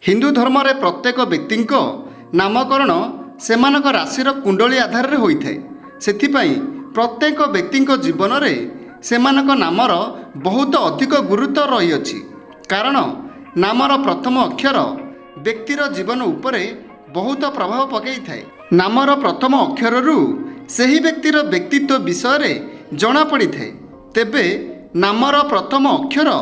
हिंदू धर्म रे प्रत्येक व्यक्ति नामकरण सेमानक राशि कुंडली आधार रे होइथाय। सेथिपाई प्रत्येक व्यक्ति जीवन रे सेमानक नामर बहुत अधिक गुरुत्व रही। कारण नामर प्रथम अक्षर व्यक्तिर जीवन उपरे बहुत प्रभाव पकई थाए। नामर प्रथम अक्षर सही व्यक्तिर व्यक्तित्व विषय रे जना पड़ी थाए। तेबे नामर प्रथम अक्षर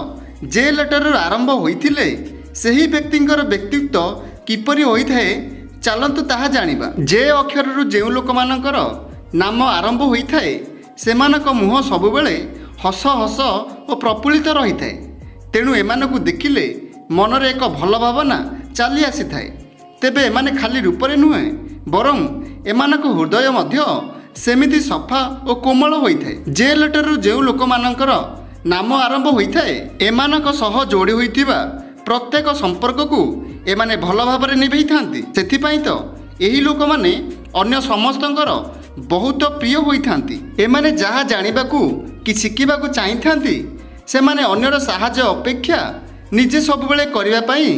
जे लेटर आरंभ होइथिले सही व्यक्तिंकर व्यक्तित्व किपरि होइथाए चलतु ताहा जानिबा। जे अक्षर जो लोक मानकर नाम आरंभ होइथाए सेमानक मुह सबुबेले हस हस और प्रफुल्लित रही थाए। तेणु एमानकु देखिले मनरे एक भल भावना चली आसी थाए। तेबे एमाने खाली रूपरे नुहे बरं एमानक हृदय मध्य सेमिति सफा और कोमल होइथाए। जे लेटर जो लोक मानकर नाम आरंभ होइथाए एमानक सह जोड़ी होइथिबा प्रत्येक संपर्क को एमाने भल भाव में निभै थांती। सेथिपाई तो एही लोक माने अन्य समस्तंकर बहुत प्रिय होइथांती। एमाने जहाँ जानिबाकू कि शिखिबाकू चाहि थांती सेमाने अन्यर साहाय्य अपेक्षा निजे सबुबेले करिबा पई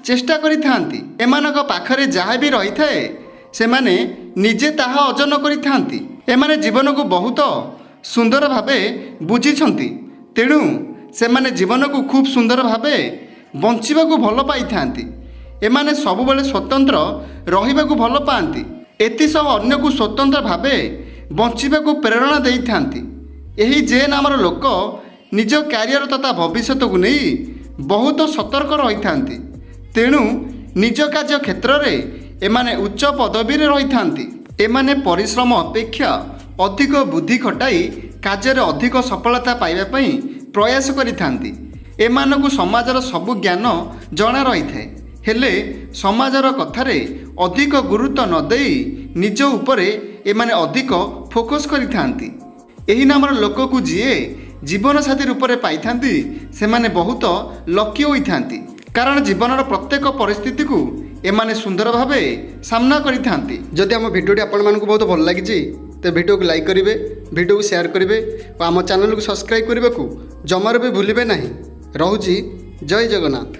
चेष्टा करि थांती। एमानक पाखरे जहाँ भी रही थाए सेमाने निजे ताहा अर्जन करि थांती। एमाने जीवन को बहुत सुंदर भावे बुझिछंती। तेणु सेमाने जीवन को खूब सुंदर भावे बंचिबाकू भल पाई थांती। एमाने सबुबेले स्वतंत्र रहिबाकू भल पाती। एतिसह अन्य को स्वतंत्र भावे बंचिबाकू प्रेरणा देई थांती। एही जे नामर लोक निज क्यारियर तथा भविष्यत को नहीं बहुत सतर्क रही थांती। तेणु निज कार्य क्षेत्र में एमाने उच्च पदवी रही थांती। एमाने परिश्रम अपेक्षा अधिक बुद्धि खटाई कार्य अधिक सफलता पाइबा पई प्रयास करि थांती। एमानकु समाजर सबु ज्ञान जना रही थाए हेले समाजर कथारे अधिक गुरुत्व न देई निज उपरे एमाने अधिक फोकस करि थांती। एही नामर लोक को जीए जीवन साथी रूप में पाई थांती सेमाने बहुत लकी होई थांती। कारण जीवनर प्रत्येक परिस्थिति को एमाने सुंदर भावे सामना करि थांती। जदि आम भिडियोटी आपण मानकु बहुत भल लागिछि तो भिडियो को लाइक करेंगे, भिडियो को शेयर करेंगे और आम चैनल को सब्सक्राइब करने को जमार भी भूलिबे नहीं। रहुछि जय जगन्नाथ।